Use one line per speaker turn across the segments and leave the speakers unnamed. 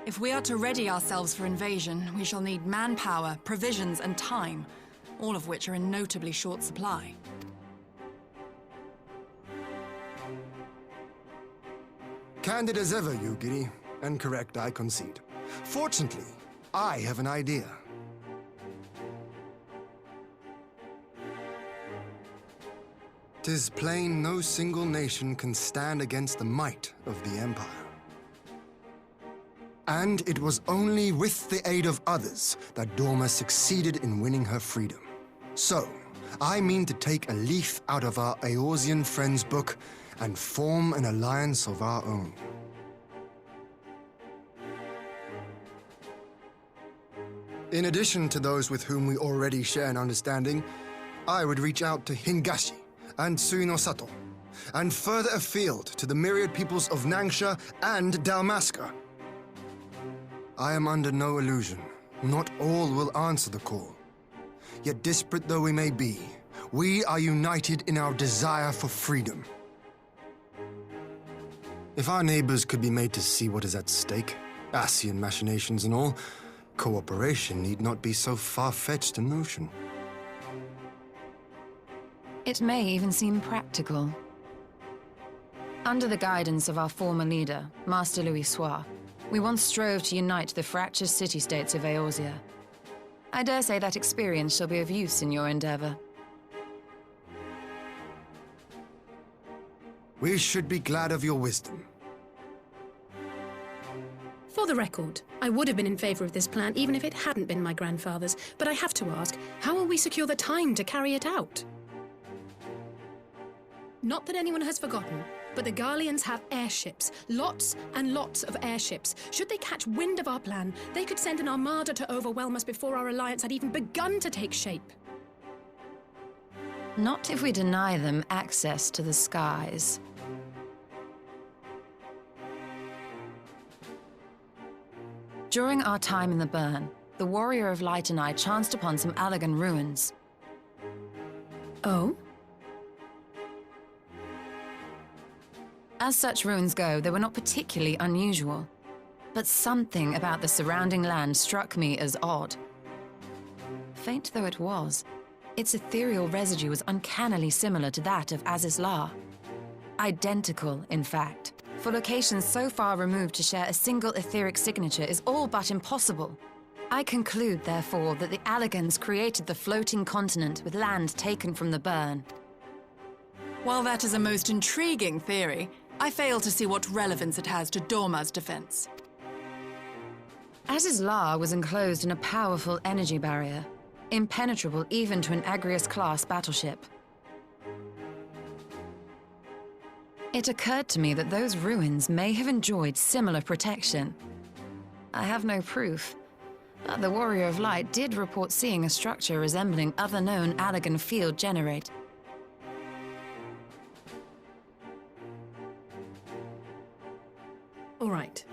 If we are to ready ourselves for invasion, we shall need manpower, provisions, and time, all of which are in notably short supply.
Candid as ever, Yugiri, and correct, I concede. Fortunately, I have an idea. 'Tis plain no single nation can stand against the might of the Empire. And it was only with the aid of others that Dorma succeeded in winning her freedom. So, I mean to take a leaf out of our Eorzean friends' book and form an alliance of our own. In addition to those with whom we already share an understanding, I would reach out to Hingashi and Suinosato, and further afield to the myriad peoples of Nangsha and Dalmasca. I am under no illusion. Not all will answer the call. Yet disparate though we may be, we are united in our desire for freedom. If our neighbors could be made to see what is at stake, Asian machinations and all, cooperation need not be so far-fetched a notion.
It may even seem practical. Under the guidance of our former leader, Master Louis Soir, we once strove to unite the fractious city-states of Eorzea. I dare say that experience shall be of use in your endeavor.
We should be glad of your wisdom.
For the record, I would have been in favor of this plan even if it hadn't been my grandfather's, but I have to ask, how will we secure the time to carry it out? Not that anyone has forgotten, but the Garleans have airships. Lots and lots of airships. Should they catch wind of our plan, they could send an armada to overwhelm us before our alliance had even begun to take shape.
Not if we deny them access to the skies. During our time in the Burn, the Warrior of Light and I chanced upon some Allagan ruins.
Oh?
As such ruins go, they were not particularly unusual. But something about the surrounding land struck me as odd. Faint though it was, its ethereal residue was uncannily similar to that of Azizlar. Identical, in fact. For locations so far removed to share a single etheric signature is all but impossible. I conclude, therefore, that the Allagans created the floating continent with land taken from the Burn.
While that is a most intriguing theory, I fail to see what relevance it has to Dorma's defense.
Azizlar was enclosed in a powerful energy barrier, impenetrable even to an Agrias-class battleship. It occurred to me that those ruins may have enjoyed similar protection. I have no proof, but the Warrior of Light did report seeing a structure resembling other known Allagan field generate.
All right.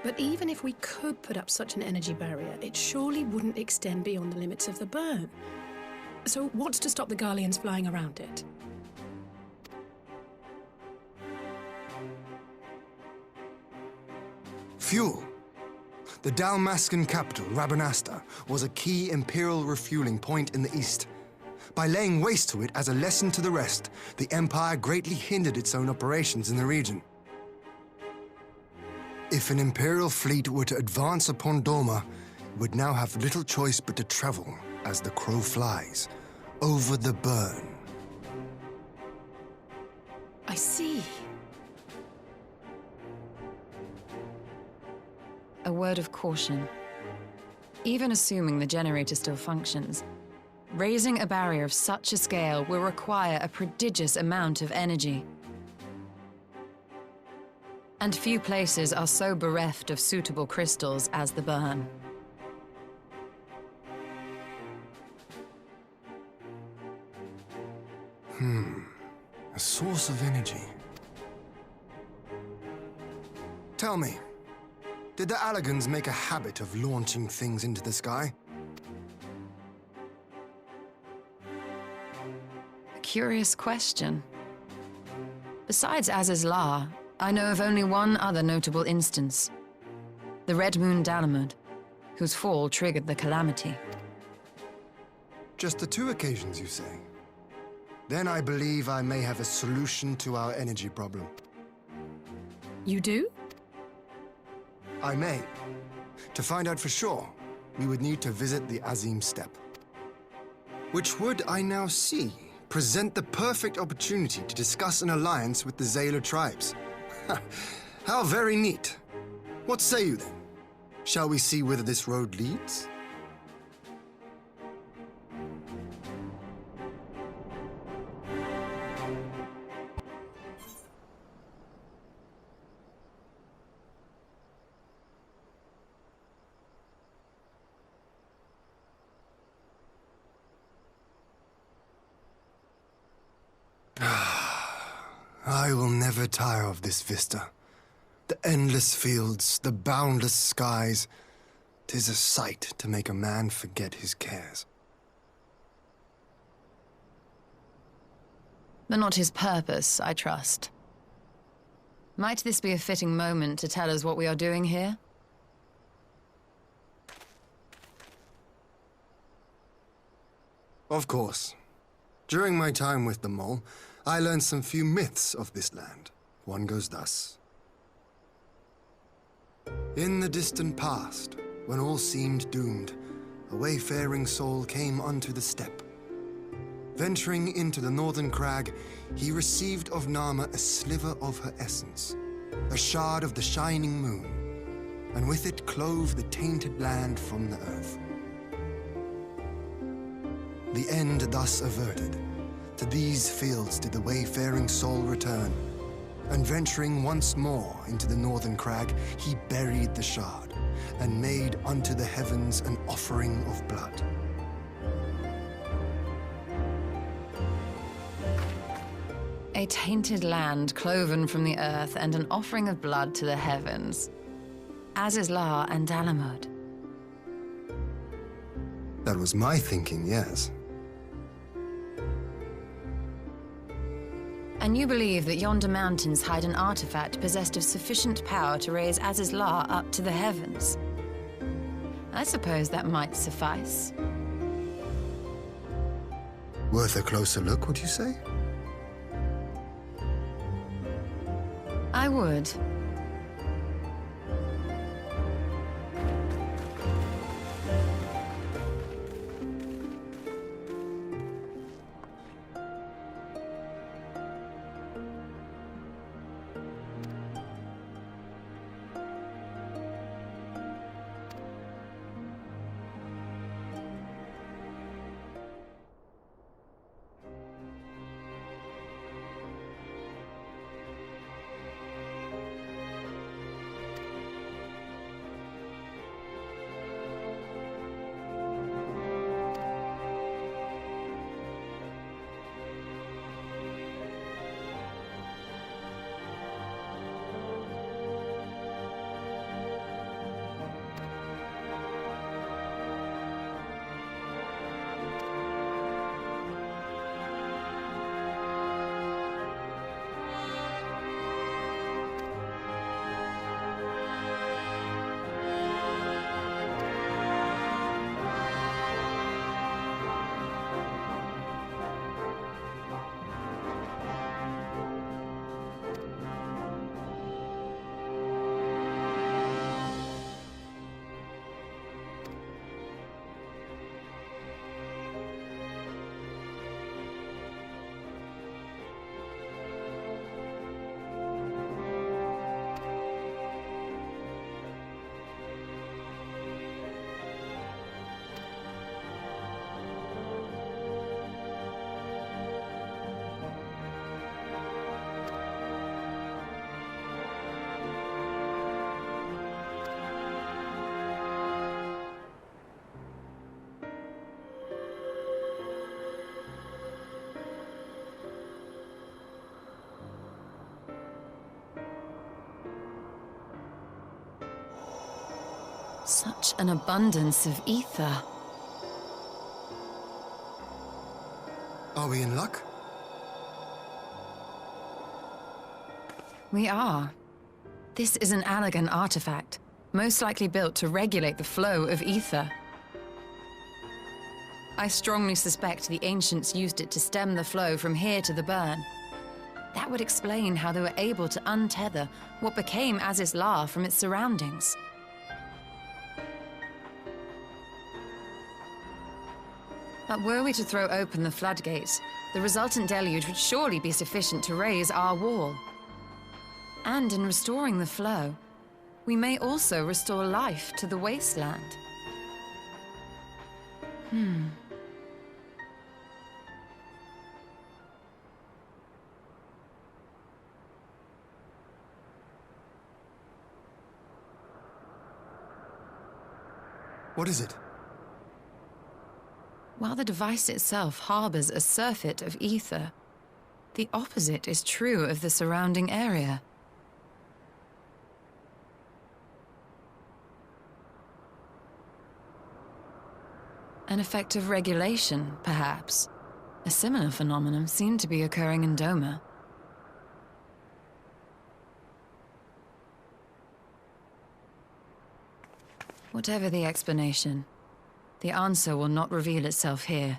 But even if we could put up such an energy barrier, it surely wouldn't extend beyond the limits of the Burn. So what's to stop the Garleans flying around it?
Fuel. The Dalmascan capital, Rabanasta, was a key Imperial refueling point in the east. By laying waste to it as a lesson to the rest, the Empire greatly hindered its own operations in the region. If an Imperial fleet were to advance upon Dorma, it would now have little choice but to travel, as the crow flies, over the Burn.
I see.
A word of caution. Even assuming the generator still functions, raising a barrier of such a scale will require a prodigious amount of energy. And few places are so bereft of suitable crystals as the Burn.
A source of energy. Tell me, did the Allagans make a habit of launching things into the sky?
A curious question. Besides Azizlar, I know of only one other notable instance. The Red Moon Dalamud, whose fall triggered the calamity.
Just the 2 occasions, you say? Then I believe I may have a solution to our energy problem.
You do?
I may. To find out for sure, we would need to visit the Azim Steppe. Which would, I now see, present the perfect opportunity to discuss an alliance with the Zayla tribes. How very neat. What say you then? Shall we see whither this road leads? I will never tire of this vista. The endless fields, the boundless skies. 'Tis a sight to make a man forget his cares.
But not his purpose, I trust. Might this be a fitting moment to tell us what we are doing here?
Of course. During my time with the Mole, I learned some few myths of this land. One goes thus. In the distant past, when all seemed doomed, a wayfaring soul came unto the steppe. Venturing into the northern crag, he received of Nama a sliver of her essence, a shard of the shining moon, and with it clove the tainted land from the earth. The end thus averted, to these fields did the wayfaring soul return, and venturing once more into the northern crag, he buried the shard, and made unto the heavens an offering of blood.
A tainted land cloven from the earth and an offering of blood to the heavens. Azizlar and Dalamud.
That was my thinking, yes.
And you believe that yonder mountains hide an artifact possessed of sufficient power to raise Azizlar up to the heavens? I suppose that might suffice.
Worth a closer look, would you say?
I would. Such an abundance of ether.
Are we in luck?
We are. This is an Allagan artifact, most likely built to regulate the flow of ether. I strongly suspect the ancients used it to stem the flow from here to the burn. That would explain how they were able to untether what became Azys La from its surroundings. But were we to throw open the floodgates, the resultant deluge would surely be sufficient to raise our wall. And in restoring the flow, we may also restore life to the wasteland.
What is it?
While the device itself harbors a surfeit of ether, the opposite is true of the surrounding area. An effect of regulation, perhaps. A similar phenomenon seemed to be occurring in Doma. Whatever the explanation, the answer will not reveal itself here.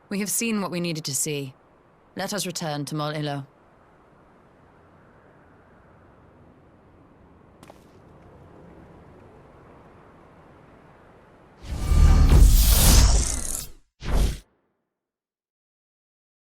We have seen what we needed to see. Let us return to Mol Ilo.